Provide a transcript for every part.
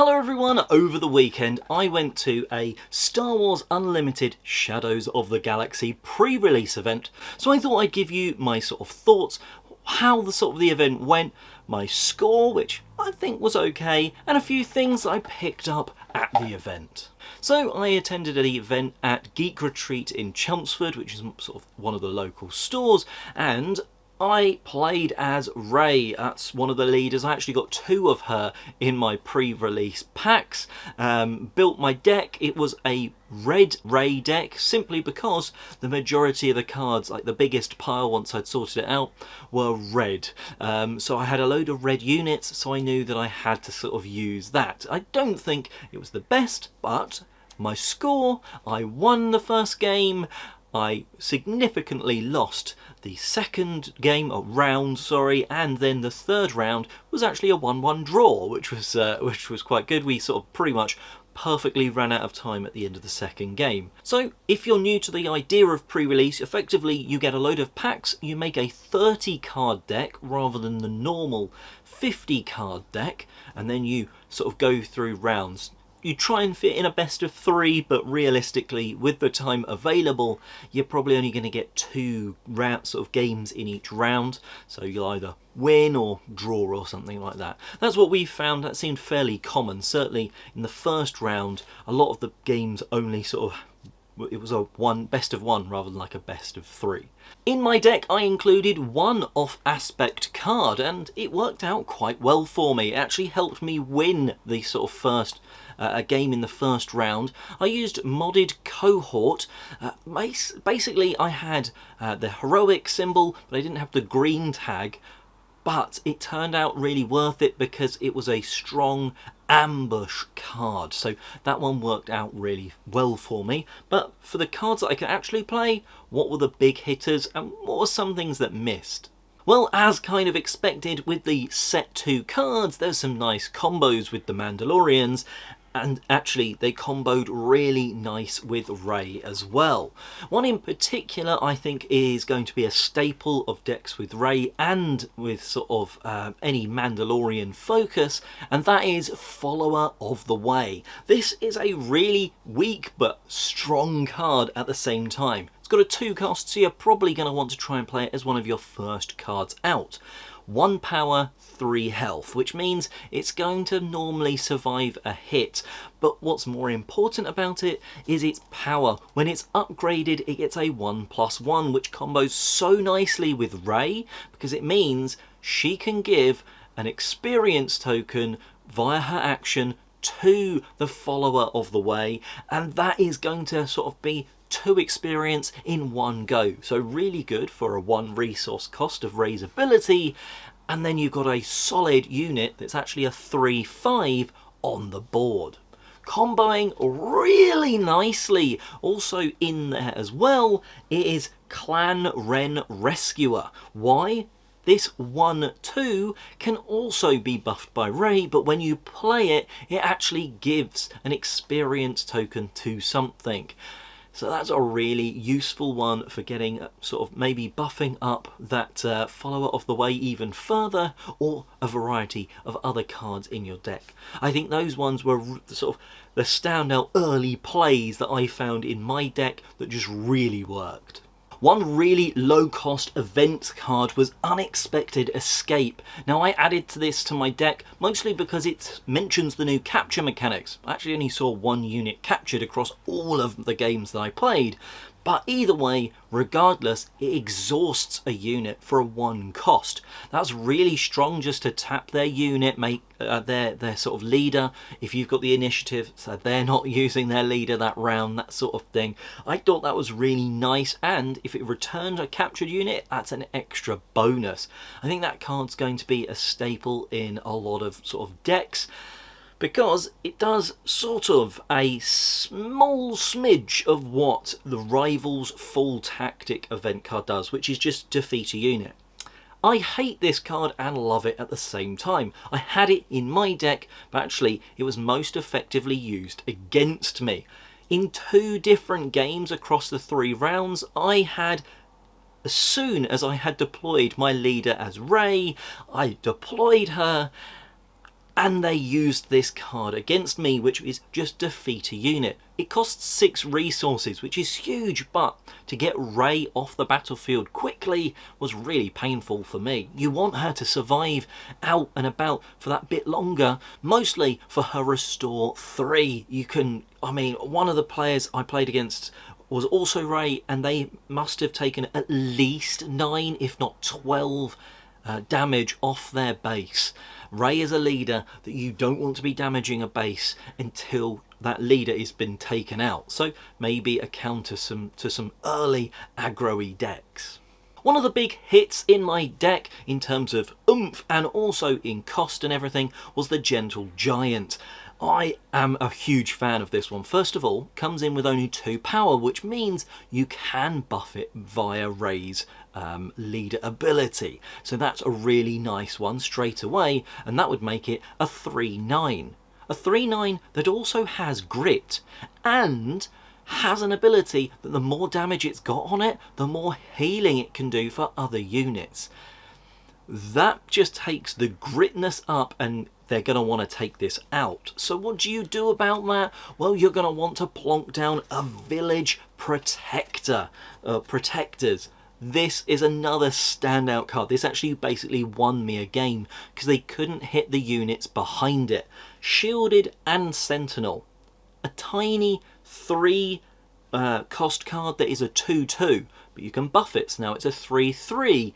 Hello everyone, over the weekend I went to a Star Wars Unlimited Shadows of the Galaxy pre-release event, so I thought I'd give you my sort of thoughts, how the event went, my score, which I think was okay, and a few things I picked up at the event. So I attended an event at Geek Retreat in Chelmsford, which is sort of one of the local stores, and I played as Rey. That's one of the leaders. I actually got two of her in my pre-release packs. Built my deck. It was a red Rey deck simply because the majority of the cards, like the biggest pile once I'd sorted it out, were red. So I had a load of red units, so I knew that I had to sort of use that. I don't think it was the best, but my score, I won the first game. I significantly lost the second round, and then the third round was actually a 1-1 draw, which was quite good. We sort of pretty much perfectly ran out of time at the end of the second game. So if you're new to the idea of pre-release, effectively you get a load of packs, you make a 30 card deck rather than the normal 50 card deck, and then you sort of go through rounds. You try and fit in a best of 3, but realistically, with the time available, you're probably only going to get 2 games in each round. So you'll either win or draw or something like that. That's what we found. That seemed fairly common. Certainly in the first round, a lot of the games only it was a best of 1 rather than like a best of 3. In my deck I included one off aspect card, and it worked out quite well for me. It actually helped me win the sort of first game in the first round. I used modded cohort. Basically I had the heroic symbol, but I didn't have the green tag. But it turned out really worth it because it was a strong ambush card. So that one worked out really well for me. But for the cards that I could actually play, what were the big hitters and what were some things that missed? Well, as kind of expected with the set 2 cards, there's some nice combos with the Mandalorians. And actually they comboed really nice with Rey as well. One in particular I think is going to be a staple of decks with Rey and with sort of any Mandalorian focus, and that is Follower of the Way. This is a really weak but strong card at the same time. It's got a 2 cost, so you're probably going to want to try and play it as one of your first cards out. 1 power, 3 health, which means it's going to normally survive a hit. But what's more important about it is its power. When it's upgraded, it gets a 1+1, which combos so nicely with Rey because it means she can give an experience token via her action to the Follower of the Way, and that is going to sort of be 2 experience in one go. So really good for a 1 resource cost of Rey's ability, and then you've got a solid unit that's actually a 3/5 on the board. Comboing really nicely. Also in there as well, it is Clan Wren Rescuer. Why? This 1/2 can also be buffed by Rey, but when you play it, it actually gives an experience token to something. So that's a really useful one for getting sort of maybe buffing up that Follower of the Way even further, or a variety of other cards in your deck. I think those ones were sort of the standout early plays that I found in my deck that just really worked. One really low-cost event card was Unexpected Escape. Now I added this to my deck mostly because it mentions the new capture mechanics. I actually only saw 1 unit captured across all of the games that I played. But either way, regardless, it exhausts a unit for a 1 cost. That's really strong just to tap their unit, make their sort of leader. If you've got the initiative, so they're not using their leader that round, that sort of thing. I thought that was really nice, and if it returned a captured unit, that's an extra bonus. I think that card's going to be a staple in a lot of sort of decks, because it does sort of a small smidge of what the Rivals Full Tactic event card does, which is just defeat a unit. I hate this card and love it at the same time. I had it in my deck, but actually it was most effectively used against me. In 2 different games across the 3 rounds, I had, as soon as I had deployed my leader as Rey, I deployed her And they used this card against me, which is just defeat a unit. It costs 6 resources, which is huge, but to get Rey off the battlefield quickly was really painful for me. You want her to survive out and about for that bit longer, mostly for her restore 3. One of the players I played against was also Rey, and they must have taken at least 9, if not 12 damage off their base. Rey is a leader that you don't want to be damaging a base until that leader has been taken out. So maybe a counter to some early aggro-y decks. One of the big hits in my deck in terms of oomph and also in cost and everything was the Gentle Giant. I am a huge fan of this one. First of all, comes in with only 2 power, which means you can buff it via Rey's leader ability. So that's a really nice one straight away, and that would make it a 3/9. A 3/9 that also has grit and has an ability that the more damage it's got on it, the more healing it can do for other units. That just takes the gritness up, and they're going to want to take this out. So what do you do about that? Well, you're going to want to plonk down a Village Protectors. This is another standout card. This actually basically won me a game because they couldn't hit the units behind it. Shielded and Sentinel. A tiny 3 cost card that is a 2/2, but you can buff it. So now it's a 3/3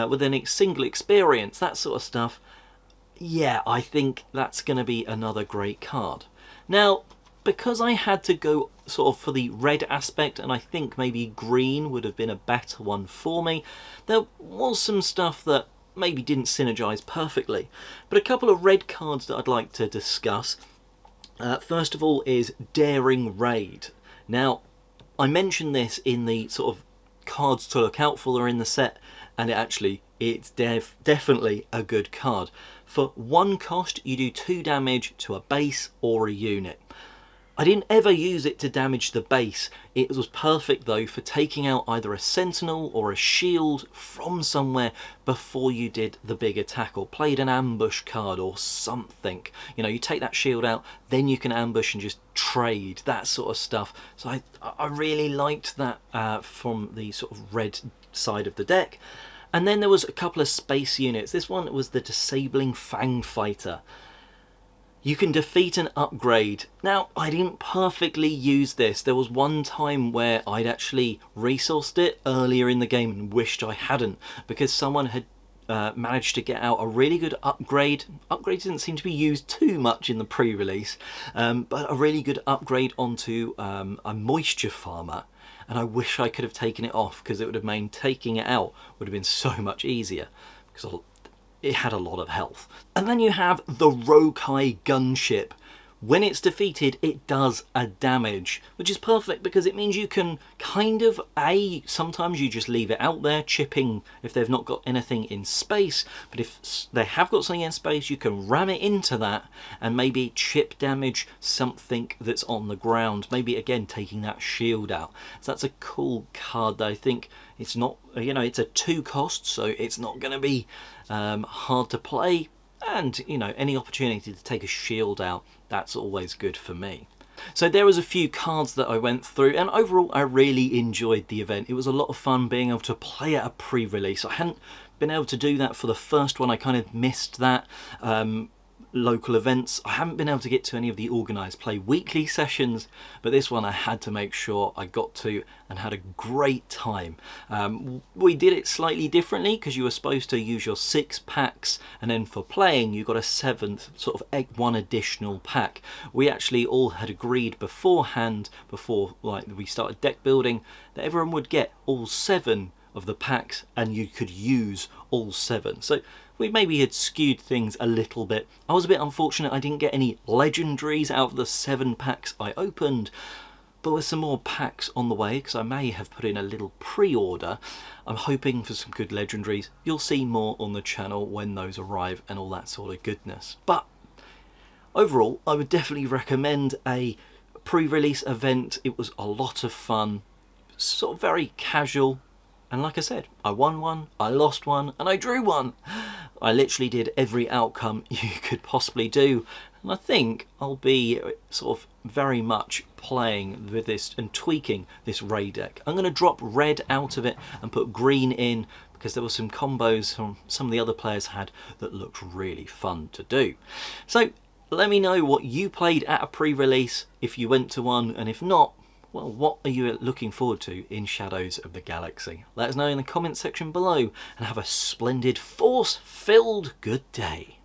with a single experience, that sort of stuff. Yeah, I think that's going to be another great card. Now, because I had to go sort of for the red aspect, and I think maybe green would have been a better one for me, there was some stuff that maybe didn't synergize perfectly. But a couple of red cards that I'd like to discuss. First of all is Daring Raid. Now, I mentioned this in the sort of cards to look out for in the set, and it's definitely a good card. For 1 cost, you do 2 damage to a base or a unit. I didn't ever use it to damage the base. It was perfect though for taking out either a sentinel or a shield from somewhere before you did the big attack, or played an ambush card or something. You know, you take that shield out, then you can ambush and just trade, that sort of stuff. So I really liked that from the sort of red side of the deck. And then there was a couple of space units. This one was the Disabling Fang Fighter. You can defeat an upgrade. Now, I didn't perfectly use this. There was one time where I'd actually resourced it earlier in the game and wished I hadn't, because someone had managed to get out a really good upgrade. Upgrade didn't seem to be used too much in the pre-release, but a really good upgrade onto a Moisture Farmer. And I wish I could have taken it off, because it would have made taking it out would have been so much easier, because it had a lot of health. And then you have the Rokai Gunship. When it's defeated, it does a damage, which is perfect because it means you can kind of, sometimes you just leave it out there chipping if they've not got anything in space, but if they have got something in space, you can ram it into that and maybe chip damage something that's on the ground, maybe again taking that shield out. So that's a cool card that I think it's not, it's a 2 cost, so it's not going to be hard to play. And, any opportunity to take a shield out, that's always good for me. So there was a few cards that I went through, and overall I really enjoyed the event. It was a lot of fun being able to play at a pre-release. I hadn't been able to do that for the first one. I kind of missed that. Local events. I haven't been able to get to any of the organised play weekly sessions, but this one I had to make sure I got to and had a great time. We did it slightly differently because you were supposed to use your 6 packs, and then for playing you got a 7th sort of 1 additional pack. We actually all had agreed beforehand, before we started deck building, that everyone would get all 7 of the packs and you could use all 7. So we maybe had skewed things a little bit. I was a bit unfortunate I didn't get any legendaries out of the 7 packs I opened, but with some more packs on the way, because I may have put in a little pre-order. I'm hoping for some good legendaries. You'll see more on the channel when those arrive and all that sort of goodness. But overall, I would definitely recommend a pre-release event. It was a lot of fun, sort of very casual, And like I said, I won one, I lost one, and I drew one. I literally did every outcome you could possibly do. And I think I'll be sort of very much playing with this and tweaking this Ray deck. I'm going to drop red out of it and put green in, because there were some combos some of the other players had that looked really fun to do. So let me know what you played at a pre-release, if you went to one, and if not, well, what are you looking forward to in Shadows of the Galaxy? Let us know in the comments section below, and have a splendid, force-filled good day.